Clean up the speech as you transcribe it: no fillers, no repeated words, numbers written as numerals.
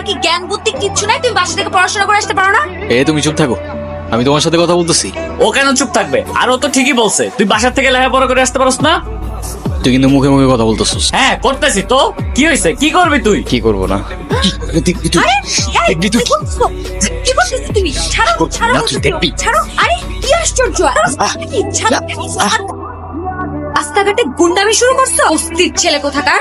কি জ্ঞান বুদ্ধি কিচ্ছু নাই? তুমি বাসা থেকে পড়াশোনা করে আসতে পারো না? তুমি চুপ থাকো, আমি তোমার সাথে কথা বলতেছি। ও কেন চুপ থাকবে? আর ও তো ঠিকই বলছে, তুই বাসার থেকে লেখাপড়া করে আসতে পারস না। তুই কিন্তু মুখে মুখে কথা বলতেছিস। হ্যাঁ করতেছি তো, কি হয়েছে? কি করবি তুই? কি করবো না? আরে এই, কি করছো? কি করতেছো তুমি? ছাড়ো ছাড়ো ছাড়ো। আরে কি আশ্চর্য! কি ছাড়ো! রাস্তাঘাটে গুন্ডামি শুরু করছো? অস্থির ছেলে কোথাকার।